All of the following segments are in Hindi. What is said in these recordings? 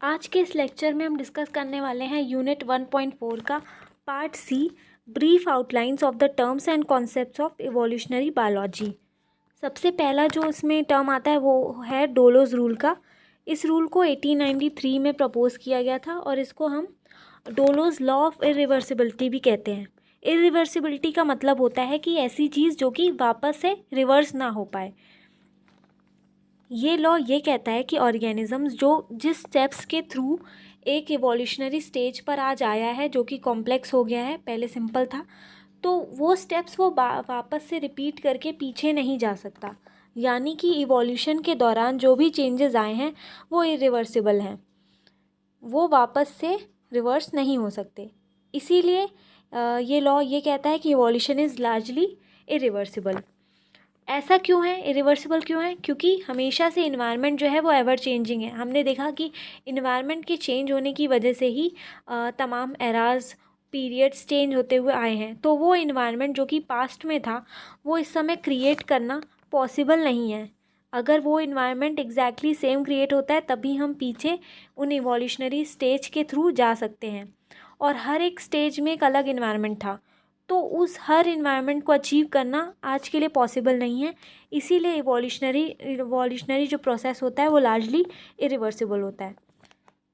आज के इस लेक्चर में हम डिस्कस करने वाले हैं यूनिट 1.4 का part C, brief outlines of the terms and concepts of evolutionary biology. सबसे पहला जो इसमें टर्म आता है वो है डोलोज रूल का। इस रूल को 1893 में प्रपोज किया गया था और इसको हम डोलोज लॉ ऑफ इरिवर्सिबिलिटी भी कहते हैं। इरिवर्सिबिलिटी का मतलब होता है कि ऐसी चीज़ जो कि वापस से रिवर्स ना हो पाए। ये लॉ ये कहता है कि ऑर्गेनिजम्स जो जिस स्टेप्स के थ्रू एक इवोल्यूशनरी स्टेज पर आज आया है, जो कि कॉम्प्लेक्स हो गया है, पहले सिंपल था, तो वो स्टेप्स वो वापस से रिपीट करके पीछे नहीं जा सकता। यानी कि इवोल्यूशन के दौरान जो भी चेंजेस आए हैं वो इरिवर्सिबल हैं, वो वापस से रिवर्स नहीं हो सकते। इसीलिए ये लॉ ये कहता है कि इवोल्यूशन इज़ लार्जली इरिवर्सिबल। ऐसा क्यों है, इरिवर्सिबल क्यों है? क्योंकि हमेशा से इन्वायरमेंट जो है वो एवर चेंजिंग है। हमने देखा कि इन्वायरमेंट के चेंज होने की वजह से ही तमाम एराज पीरियड्स चेंज होते हुए आए हैं। तो वो इन्वायरमेंट जो कि पास्ट में था वो इस समय क्रिएट करना पॉसिबल नहीं है। अगर वो इन्वायरमेंट एग्जैक्टली सेम क्रिएट होता है तभी हम पीछे उन इवोल्यूशनरी स्टेज के थ्रू जा सकते हैं। और हर एक स्टेज में एक अलग इन्वायरमेंट था, तो उस हर इन्वायरमेंट को अचीव करना आज के लिए पॉसिबल नहीं है। इसीलिए इवोल्यूशनरी जो प्रोसेस होता है वो लार्जली इरिवर्सिबल होता है।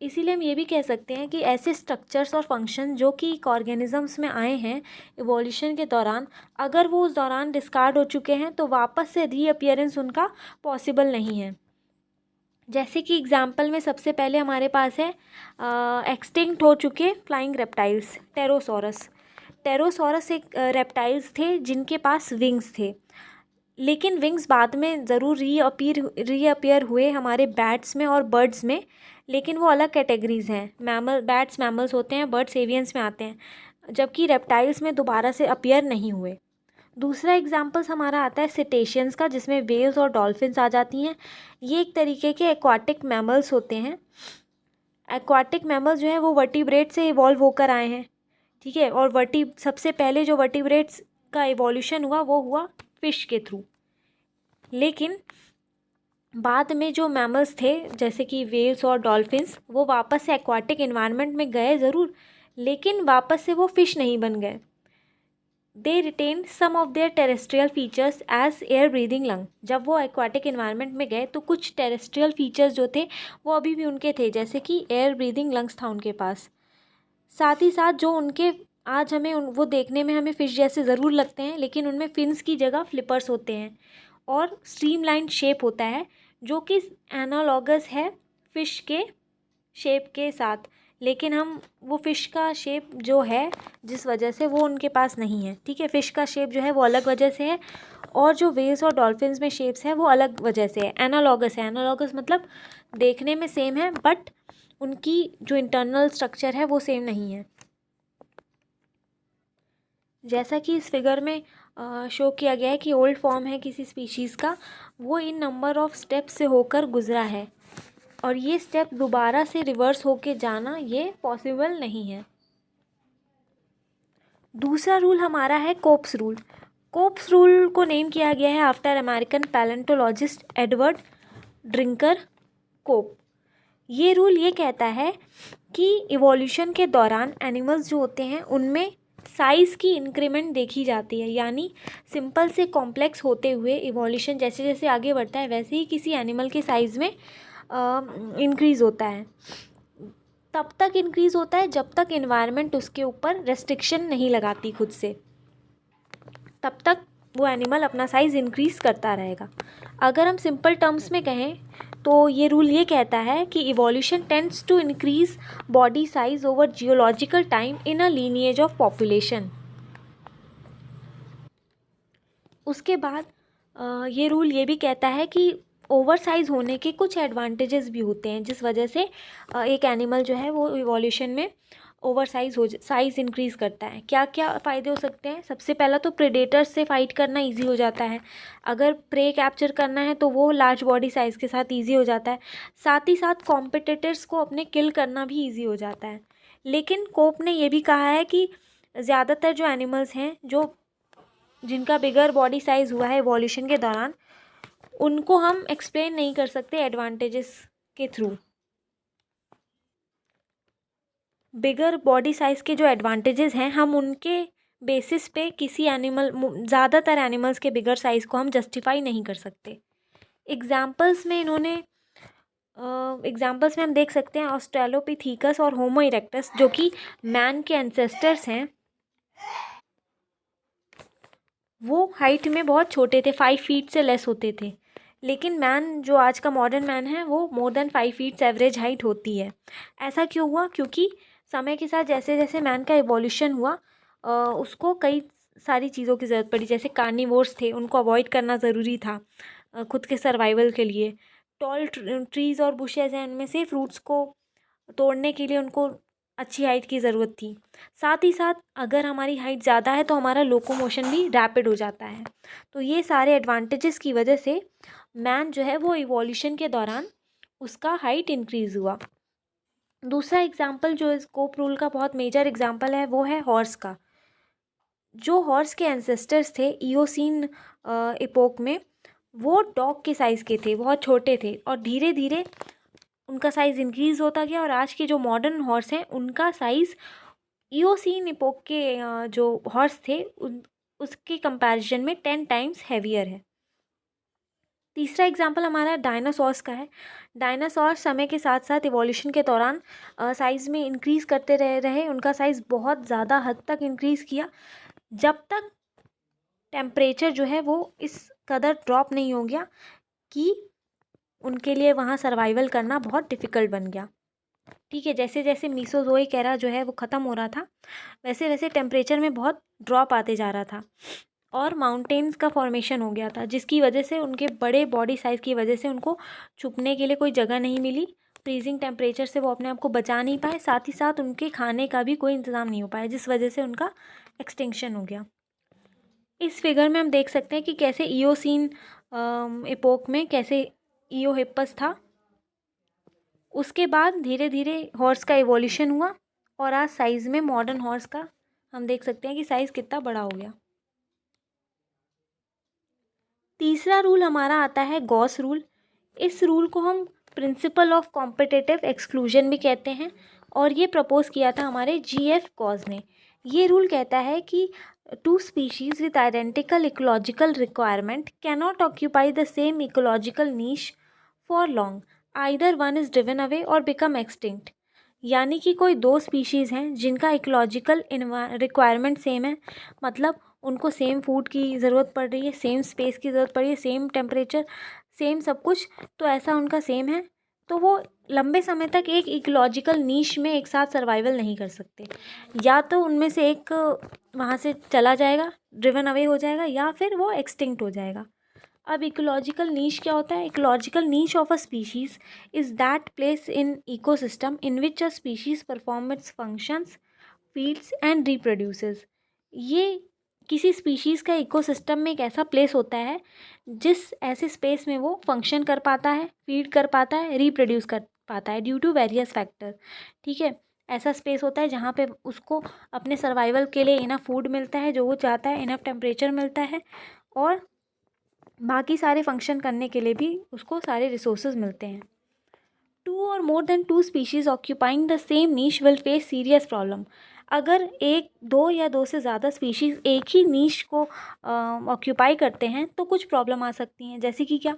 इसीलिए हम ये भी कह सकते हैं कि ऐसे स्ट्रक्चर्स और फंक्शन जो कि एक ऑर्गेनिजम्स में आए हैं इवोल्यूशन के दौरान, अगर वो उस दौरान डिस्कार्ड हो चुके हैं तो वापस से रीअपियरेंस उनका पॉसिबल नहीं है। जैसे कि एग्जाम्पल में सबसे पहले हमारे पास है एक्सटिंक्ट हो चुके फ्लाइंग रेप्टाइल्स, टेरोसॉरस एक रेप्टाइल्स थे जिनके पास विंग्स थे, लेकिन विंग्स बाद में ज़रूर रीअपियर हुए हमारे बैट्स में और बर्ड्स में, लेकिन वो अलग कैटेगरीज हैं। बैट्स मैमल्स होते हैं, बर्ड्स एवियंस में आते हैं, जबकि रेप्टाइल्स में दोबारा से अपीयर नहीं हुए। दूसरा एग्जाम्पल्स हमारा आता है सिटेशियंस का, जिसमें वेल्स और डॉल्फिन्स आ जाती हैं। ये एक तरीके के एक्वाटिक मैमल्स होते हैं। एक्वाटिक मैमल्स जो है वो वर्टिब्रेट से इवॉल्व होकर आए हैं, ठीक है। और सबसे पहले जो वर्टिब्रेट्स का इवोल्यूशन हुआ वो हुआ फिश के थ्रू। लेकिन बाद में जो मैमल्स थे जैसे कि वेल्स और डॉल्फिन्स, वो वापस से एक्वाटिक इन्वायरमेंट में गए ज़रूर, लेकिन वापस से वो फिश नहीं बन गए। They retain some of their terrestrial features as air breathing lung. जब वो एक्वाटिक इन्वायरमेंट में गए तो कुछ टेरेस्ट्रियल फीचर्स जो थे वो अभी भी उनके थे, जैसे कि एयर ब्रीदिंग लंग्स था उनके पास। साथ ही साथ जो उनके आज हमें वो देखने में हमें फ़िश जैसे ज़रूर लगते हैं, लेकिन उनमें फिन्स की जगह फ्लिपर्स होते हैं और स्ट्रीमलाइन शेप होता है, जो कि एनालॉगस है फ़िश के शेप के साथ। लेकिन हम वो फ़िश का शेप जो है जिस वजह से वो उनके पास नहीं है, ठीक है। फ़िश का शेप जो है वो अलग वजह से है और जो वेल्स और डॉल्फिन्स में शेप्स है वो अलग वजह से है। एनालॉगस है, एनालॉगस मतलब देखने में सेम है बट उनकी जो इंटरनल स्ट्रक्चर है वो सेम नहीं है। जैसा कि इस फिगर में शो किया गया है कि ओल्ड फॉर्म है किसी स्पीशीज़ का, वो इन नंबर ऑफ स्टेप से होकर गुजरा है और ये स्टेप दोबारा से रिवर्स होके जाना ये पॉसिबल नहीं है। दूसरा रूल हमारा है कोप्स रूल। कोप्स रूल को नेम किया गया है after American palaeontologist Edward drinker कोप। ये रूल ये कहता है कि इवोल्यूशन के दौरान एनिमल्स जो होते हैं उनमें साइज़ की इंक्रीमेंट देखी जाती है। यानी सिंपल से कॉम्प्लेक्स होते हुए इवोल्यूशन जैसे जैसे आगे बढ़ता है वैसे ही किसी एनिमल के साइज़ में इंक्रीज़ होता है। तब तक इंक्रीज़ होता है जब तक इन्वायरमेंट उसके ऊपर रेस्ट्रिक्शन नहीं लगाती खुद से, तब तक वो एनिमल अपना साइज़ इंक्रीज़ करता रहेगा। अगर हम सिंपल टर्म्स में कहें तो ये रूल ये कहता है कि evolution tends to increase body size over geological time in a lineage of population. उसके बाद ये रूल ये भी कहता है कि ओवर साइज होने के कुछ एडवांटेजेस भी होते हैं, जिस वजह से एक एनिमल जो है वो इवोल्यूशन में ओवर साइज़ इंक्रीज़ करता है। क्या क्या फ़ायदे हो सकते हैं? सबसे पहला तो प्रेडेटर्स से फाइट करना इजी हो जाता है। अगर प्रे कैप्चर करना है तो वो लार्ज बॉडी साइज़ के साथ इजी हो जाता है। साथ ही साथ कॉम्पिटिटर्स को अपने किल करना भी इजी हो जाता है। लेकिन कोप ने ये भी कहा है कि ज़्यादातर जो एनिमल्स हैं जिनका बिगर बॉडी साइज़ हुआ है इवोल्यूशन के दौरान, उनको हम एक्सप्लेन नहीं कर सकते एडवांटेजेस के थ्रू। बिगर बॉडी साइज़ के जो एडवांटेजेस हैं, हम उनके बेसिस पे किसी ज़्यादातर एनिमल्स के बिगर साइज़ को हम जस्टिफाई नहीं कर सकते। एग्जाम्पल्स में हम देख सकते हैं ऑस्ट्रेलोपिथेकस और होमो इरेक्टस, जो कि मैन के एंसेस्टर्स हैं। वो हाइट में बहुत छोटे थे, 5 फीट से लेस होते थे। लेकिन मैन, जो आज का मॉडर्न मैन है, वो more than 5 feets average height होती है। ऐसा क्यों हुआ? क्योंकि समय के साथ जैसे जैसे मैन का इवोल्यूशन हुआ, उसको कई सारी चीज़ों की ज़रूरत पड़ी। जैसे कार्निवोर्स थे, उनको अवॉइड करना ज़रूरी था खुद के सर्वाइवल के लिए। टॉल ट्रीज़ और बुशेज़ हैं, उनमें से फ्रूट्स को तोड़ने के लिए उनको अच्छी हाइट की ज़रूरत थी। साथ ही साथ अगर हमारी हाइट ज़्यादा है तो हमारा लोकोमोशन भी रैपिड हो जाता है। तो ये सारे एडवांटेजेस की वजह से मैन जो है वो इवोल्यूशन के दौरान उसका हाइट इंक्रीज़ हुआ। दूसरा एग्जाम्पल जो इस कोप रूल का बहुत मेजर एग्जाम्पल है, वो है हॉर्स का। जो हॉर्स के एंसेस्टर्स थे इयोसीन इपोक में, वो डॉग के साइज़ के थे, बहुत छोटे थे, और धीरे धीरे उनका साइज़ इंक्रीज़ होता गया। और आज के जो मॉडर्न हॉर्स हैं, उनका साइज़ इयोसीन इपोक के जो हॉर्स थे उसके कंपैरिजन में 10 टाइम्स हैवियर है। तीसरा एग्जाम्पल हमारा डायनासॉर्स का है। डायनासॉर समय के साथ साथ इवोल्यूशन के दौरान साइज़ में इंक्रीज़ करते रहे। उनका साइज़ बहुत ज़्यादा हद तक इंक्रीज़ किया, जब तक टेम्परेचर जो है वो इस कदर ड्रॉप नहीं हो गया कि उनके लिए वहाँ सर्वाइवल करना बहुत डिफ़िकल्ट बन गया। ठीक है, जैसे जैसे मीसोज़ोइक एरा जो है वो ख़त्म हो रहा था, वैसे वैसे टेम्परेचर में बहुत ड्रॉप आते जा रहा था और माउंटेन्स का फॉर्मेशन हो गया था, जिसकी वजह से उनके बड़े बॉडी साइज़ की वजह से उनको छुपने के लिए कोई जगह नहीं मिली। फ्रीजिंग टेम्परेचर से वो अपने आप को बचा नहीं पाए, साथ ही साथ उनके खाने का भी कोई इंतज़ाम नहीं हो पाया, जिस वजह से उनका एक्सटिंक्शन हो गया। इस फिगर में हम देख सकते हैं कि कैसे इयोसीन एपोक में कैसे इयोहिप्पस था। उसके बाद धीरे धीरे हॉर्स का इवोल्यूशन हुआ और आज साइज़ में मॉडर्न हॉर्स का हम देख सकते हैं कि साइज़ कितना बड़ा हो गया। तीसरा रूल हमारा आता है गॉस रूल। इस रूल को हम प्रिंसिपल ऑफ कॉम्पिटिटिव एक्सक्लूजन भी कहते हैं, और ये प्रपोज किया था हमारे GF गॉस ने। ये रूल कहता है कि two species with identical ecological requirement cannot occupy the same ecological niche for long, either one is driven away और बिकम एक्सटिंक्ट। यानी कि कोई दो स्पीशीज़ हैं जिनका इकोलॉजिकल रिक्वायरमेंट सेम है, मतलब उनको सेम फूड की ज़रूरत पड़ रही है, सेम स्पेस की ज़रूरत पड़ रही है, सेम टेम्परेचर, सेम सब कुछ, तो ऐसा उनका सेम है, तो वो लंबे समय तक एक इकोलॉजिकल नीश में एक साथ सर्वाइवल नहीं कर सकते। या तो उनमें से एक वहाँ से चला जाएगा, ड्रिवन अवे हो जाएगा, या फिर वो एक्सटिंक्ट हो जाएगा। अब इकोलॉजिकल नीश क्या होता है? Ecological niche of a species is that place in ecosystem in which a species perform it's functions, feeds and reproduces. ये किसी स्पीशीज़ का इकोसिस्टम में एक ऐसा प्लेस होता है जिस ऐसे स्पेस में वो फंक्शन कर पाता है, फीड कर पाता है, रिप्रोड्यूस कर पाता है ड्यू टू वेरियस फैक्टर। ठीक है, ऐसा स्पेस होता है जहाँ पे उसको अपने सर्वाइवल के लिए इनफ फूड मिलता है जो वो चाहता है, इनफ टेम्परेचर मिलता है, और बाकी सारे फंक्शन करने के लिए भी उसको सारे रिसोर्सेज मिलते हैं। टू और more than two species occupying the same niche will face serious problem. अगर एक, दो या दो से ज़्यादा स्पीशीज़ एक ही नीश को ऑक्यूपाई करते हैं तो कुछ प्रॉब्लम आ सकती हैं। जैसे कि क्या?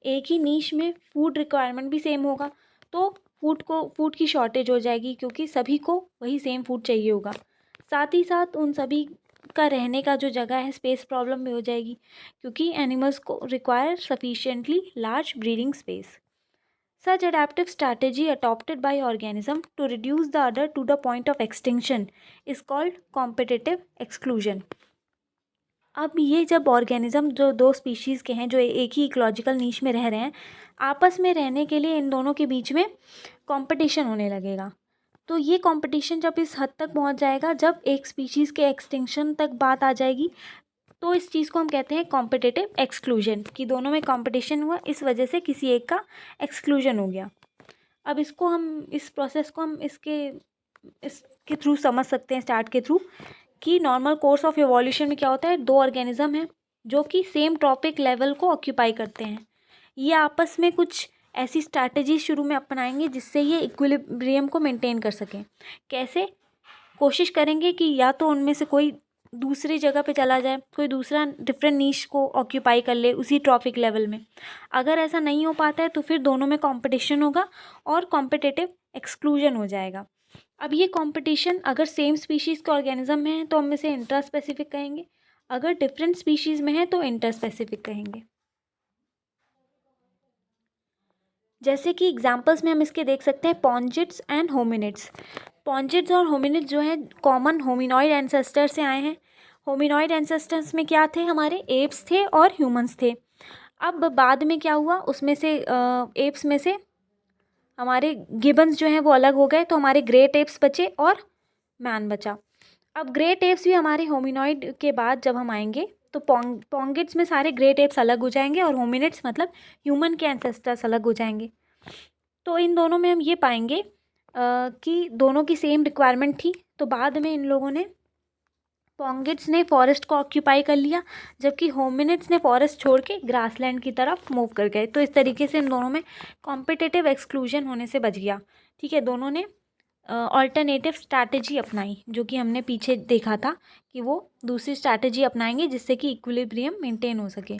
एक ही नीश में फूड रिक्वायरमेंट भी सेम होगा, तो फूड की शॉर्टेज हो जाएगी, क्योंकि सभी को वही सेम फूड चाहिए होगा। साथ ही साथ उन सभी का रहने का जो जगह है, स्पेस प्रॉब्लम भी हो जाएगी, क्योंकि एनिमल्स को require sufficiently large breeding space. Such adaptive strategy adopted by organism to reduce the other to the point of extinction is called competitive exclusion. अब ये जब ऑर्गेनिज्म जो दो स्पीशीज़ के हैं जो एक ही इकोलॉजिकल नीश में रह रहे हैं, आपस में रहने के लिए इन दोनों के बीच में कंपटीशन होने लगेगा। तो ये कंपटीशन जब इस हद तक पहुंच जाएगा, जब एक स्पीशीज़ के एक्सटिंक्शन तक बात आ जाएगी, तो इस चीज़ को हम कहते हैं कॉम्पिटिटिव एक्सक्लूजन, कि दोनों में कंपटीशन हुआ, इस वजह से किसी एक का एक्सक्लूजन हो गया। अब इस प्रोसेस को हम इसके थ्रू समझ सकते हैं, स्टार्ट के थ्रू, कि नॉर्मल कोर्स ऑफ इवोल्यूशन में क्या होता है, दो ऑर्गेनिज्म हैं जो कि सेम ट्रॉपिक लेवल को ऑक्यूपाई करते हैं। ये आपस में कुछ ऐसी स्ट्रैटेजी शुरू में अपनाएंगे जिससे ये इक्विलिब्रियम को मेंटेन कर सकें। कैसे? कोशिश करेंगे कि या तो उनमें से कोई दूसरी जगह पे चला जाए, कोई दूसरा डिफरेंट नीश को ऑक्यूपाई कर ले उसी ट्रॉफिक लेवल में। अगर ऐसा नहीं हो पाता है तो फिर दोनों में कंपटीशन होगा और कॉम्पिटिटिव एक्सक्लूजन हो जाएगा। अब ये कंपटीशन अगर सेम स्पीशीज़ के ऑर्गेनिज्म में है तो हम इसे इंट्रा स्पेसिफिक कहेंगे, अगर डिफरेंट स्पीशीज़ में है तो इंटर स्पेसिफिक कहेंगे। जैसे कि एग्जांपल्स में हम इसके देख सकते हैं पॉन्जिड्स एंड होमिनिड्स। पॉन्जिड्स और होमिनिड्स जो है कॉमन होमिनॉइड एंसेस्टर से आए हैं। होमिनॉइड एंसेस्टर्स में क्या थे? हमारे एप्स थे और ह्यूमंस थे। अब बाद में क्या हुआ, उसमें से एप्स में से हमारे गिबन्स जो हैं वो अलग हो गए, तो हमारे ग्रेट एप्स बचे और मैन बचा। अब ग्रेट एप्स भी हमारे होमिनॉइड के बाद जब हम आएंगे तो पॉन्गिड्स में सारे ग्रेट एप्स अलग हो जाएंगे और होमिनिड्स मतलब ह्यूमन के एंसेस्टर्स अलग हो जाएंगे। तो इन दोनों में हम ये पाएंगे कि दोनों की सेम रिक्वायरमेंट थी। तो बाद में इन लोगों ने, पॉन्गिड्स ने फॉरेस्ट को ऑक्यूपाई कर लिया जबकि होमिनिड्स ने फॉरेस्ट छोड़ के ग्रासलैंड की तरफ मूव कर गए। तो इस तरीके से इन दोनों में कॉम्पिटिटिव एक्सक्लूजन होने से बच गया। ठीक है, दोनों ने ऑल्टरनेटिव स्ट्रैटेजी अपनाई, जो कि हमने पीछे देखा था कि वो दूसरी स्ट्रैटेजी अपनाएंगे जिससे कि इक्विलिब्रियम मेंटेन हो सके।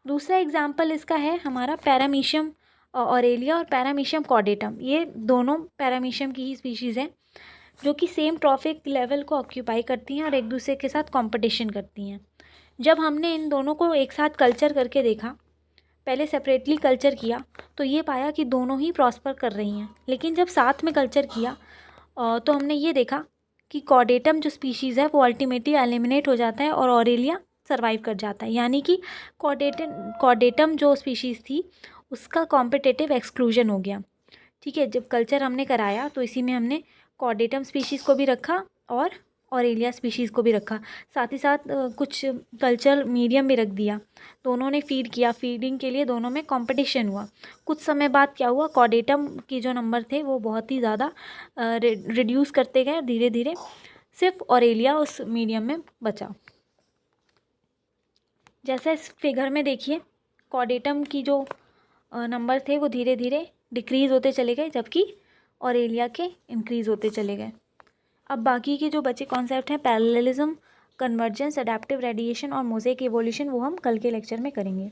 दूसरा एग्जाम्पल इसका है हमारा पैरामीशियम ऑरेलिया और पैरामीशियम कॉर्डेटम। ये दोनों पैरामीशियम की ही स्पीशीज़ हैं जो कि सेम ट्रॉफिक लेवल को ऑक्यूपाई करती हैं और एक दूसरे के साथ कंपटीशन करती हैं। जब हमने इन दोनों को एक साथ कल्चर करके देखा, पहले सेपरेटली कल्चर किया तो ये पाया कि दोनों ही प्रॉस्पर कर रही हैं, लेकिन जब साथ में कल्चर किया तो हमने ये देखा कि कॉर्डेटम जो स्पीशीज़ है वो अल्टीमेटली एलिमिनेट हो जाता है और ऑरेलिया सर्वाइव कर जाता है। यानी कि कॉर्डेटम जो स्पीशीज़ थी उसका कॉम्पिटिटिव एक्सक्लूजन हो गया। ठीक है, जब कल्चर हमने कराया तो इसी में हमने कॉर्डेटम स्पीशीज़ को भी रखा और ऑरेलिया स्पीशीज़ को भी रखा, साथ ही साथ कुछ कल्चर मीडियम भी रख दिया। दोनों ने फीड किया, फीडिंग के लिए दोनों में कंपटीशन हुआ। कुछ समय बाद क्या हुआ, कॉर्डेटम की जो नंबर थे वो बहुत ही ज़्यादा रिड्यूस करते गए धीरे धीरे, सिर्फ ऑरेलिया उस मीडियम में बचा। जैसा इस फिगर में देखिए, कॉर्डेटम की जो नंबर थे वो धीरे धीरे डिक्रीज़ होते चले गए जबकि ऑरेलिया के इंक्रीज़ होते चले गए। अब बाकी के जो बचे कॉन्सेप्ट हैं पैरेललिज्म, कन्वर्जेंस, अडैप्टिव रेडिएशन और मोज़ेक इवोल्यूशन, वो हम कल के लेक्चर में करेंगे।